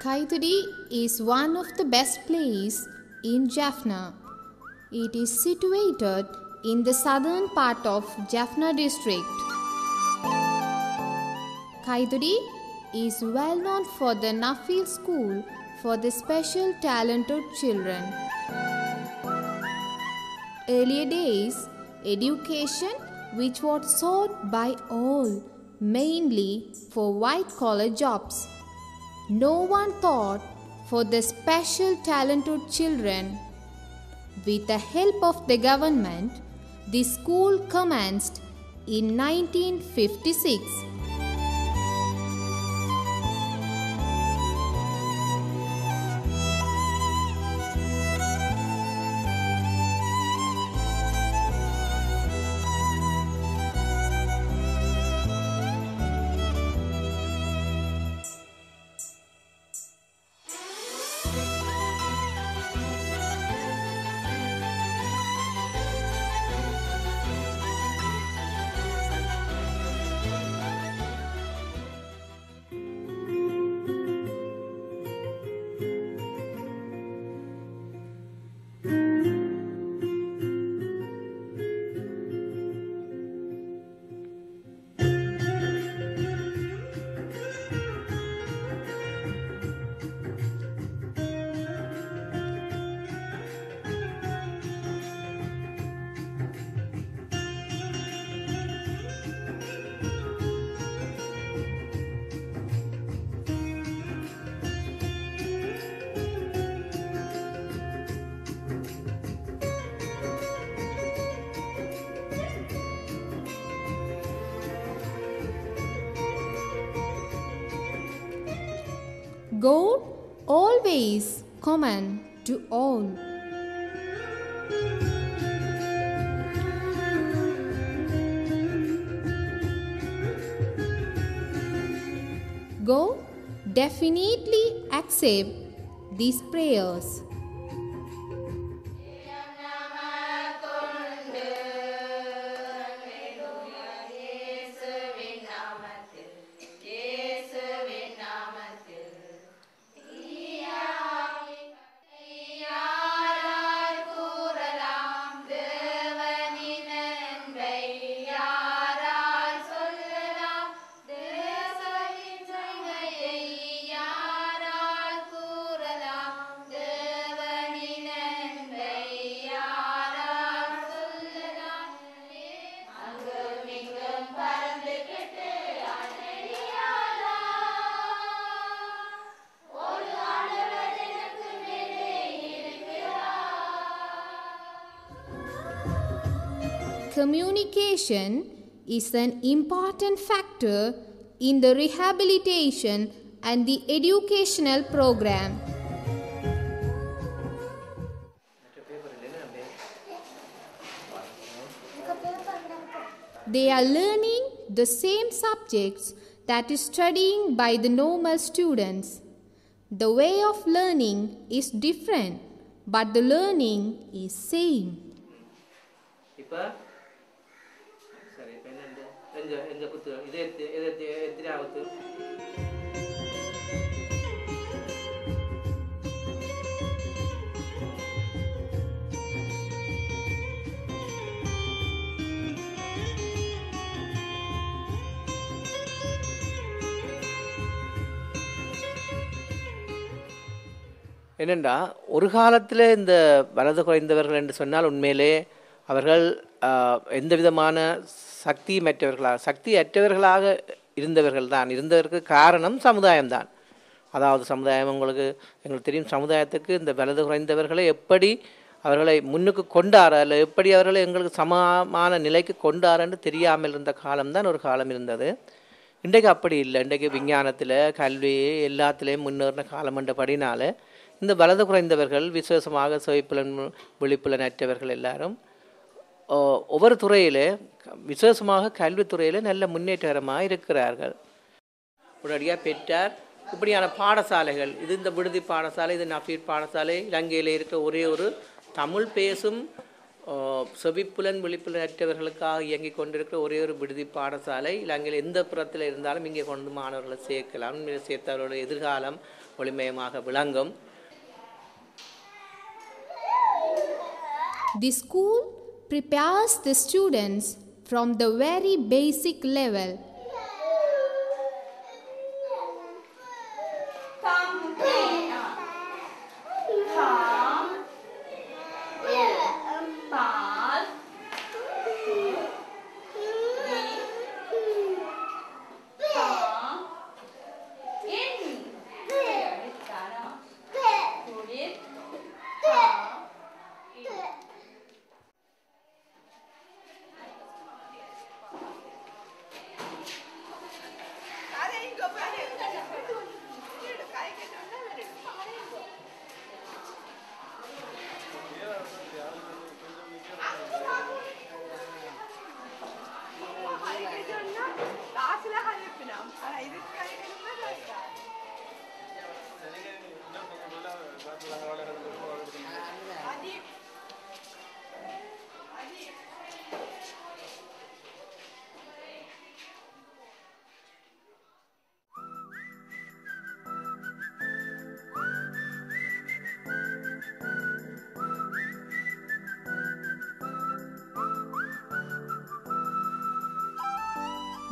Kaithuri is one of the best places in Jaffna. It is situated in the southern part of Jaffna district. Kaithuri is well known for the Nuffield School for the special talented children. Earlier days, education which was sought by all, mainly for white-collar jobs. No one thought for the special talented children. With the help of the government, the school commenced in 1956. God always command to all. God definitely accept these prayers. Communication is an important factor in the rehabilitation and the educational program. They are learning the same subjects that is studying by the normal students. The way of learning is different, but the learning is same. என்னென்றா ஒரு காலத்தில் இந்த வலது குறைந்தவர்கள் என்று சொன்னால் உண்மையிலே அவர்கள் எந்த விதமான சக்தி அற்றவர்களாக இருந்ததற்கு காரணம் சமுதாயம்தான். அதாவது சமுதாயம் எங்களுக்கு தெரியும், சமுதாயத்துக்கு இந்த வலது குறைந்தவர்களை எப்படி அவர்களை முன்னுக்கு கொண்டார அல்ல எப்படி அவர்களை எங்களுக்கு சமமான நிலைக்கு கொண்டாரன்னு தெரியாமல் இருந்த காலம்தான் ஒரு காலம் இருந்தது. இன்றைக்கு அப்படி இல்லை. இன்றைக்கு விஞ்ஞானத்தில் கல்வி எல்லாத்துலேயும் முன்னேறின காலம் என்றபடினால இந்த வலது குறைந்தவர்கள் விசேஷமாக செவிப்புலன் விழிப்புலன் அற்றவர்கள் எல்லாரும் ஒவ்வொரு துறையிலே விசேஷமாக கல்வித்துறையில் நல்ல முன்னேற்றகரமாக இருக்கிறார்கள். உடனடியாக பெற்றார் இப்படியான பாடசாலைகள், இது இந்த விடுதி பாடசாலை, இது நஃபீட் பாடசாலை, இலங்கையில் இருக்கிற ஒரே ஒரு தமிழ் பேசும் செவிப்புலன் விழிப்புலன் அற்றவர்களுக்காக இயங்கிக் கொண்டிருக்கிற ஒரே ஒரு விடுதி பாடசாலை. இலங்கையில் எந்த புறத்தில் இருந்தாலும் இங்கே கொண்டு மாணவர்களை சேர்க்கலாம். சேர்த்தவர்களுடைய எதிர்காலம் ஒளிமயமாக விளங்கும். The school prepares the students from the very basic level.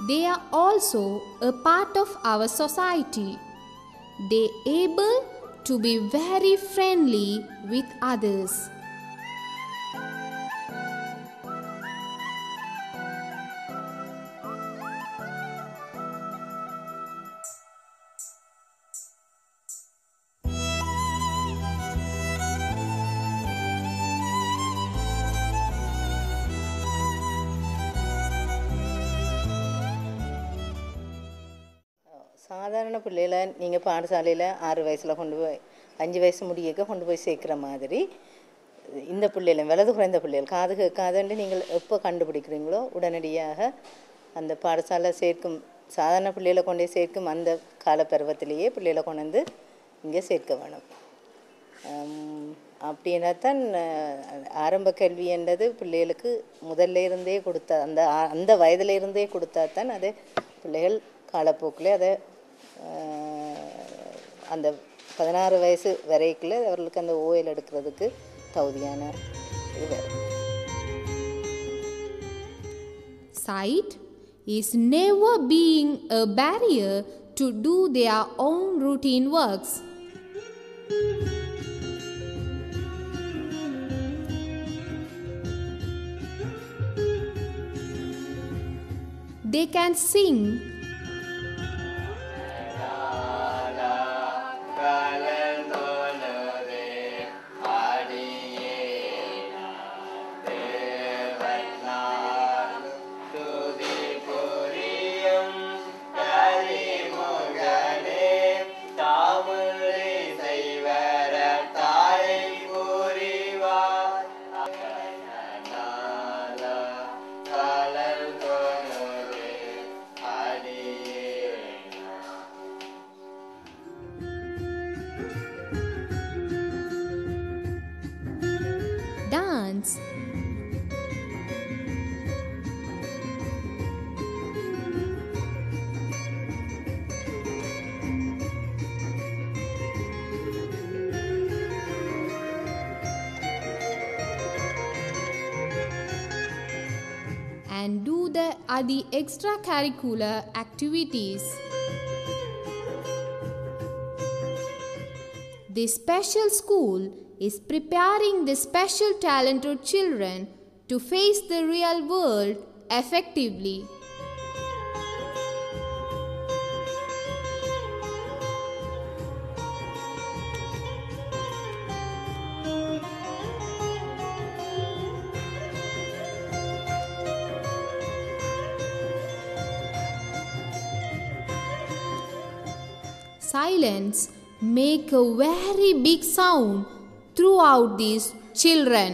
They are also a part of our society. They are able to be very friendly with others. சாதாரண பிள்ளைகளை நீங்கள் பாடசாலையில் 6 வயசில் கொண்டு போய் 5 வயசு முடியக்க கொண்டு போய் சேர்க்குற மாதிரி இந்த பிள்ளைகள் வலது குறைந்த பிள்ளைகள் காது கேட்காதுன்னு நீங்கள் எப்போ கண்டுபிடிக்கிறீங்களோ உடனடியாக அந்த பாடசாலை சேர்க்கும் சாதாரண பிள்ளைகளை கொண்டு சேர்க்கும் அந்த காலப்பருவத்திலேயே பிள்ளைகளை கொண்டு வந்து இங்கே சேர்க்க வேணும். அப்படின்னா தான் ஆரம்ப கல்வி என்றது பிள்ளைகளுக்கு முதல்ல இருந்தே கொடுத்தா அந்த வயதில் இருந்தே கொடுத்தா தான் அது பிள்ளைகள் காலப்போக்கில் அதை அந்த 16 வயசு வரைக்குள்ள அவர்களுக்கு அந்த ஓயல் எடுக்கிறதுக்கு தகுதியான இது வரும். Sight is never being a barrier to do their own routine works. They can sing, dance, and do the other extracurricular activities. This special school is preparing the special talented children to face the real world effectively. Silence make a very big sound throughout these children.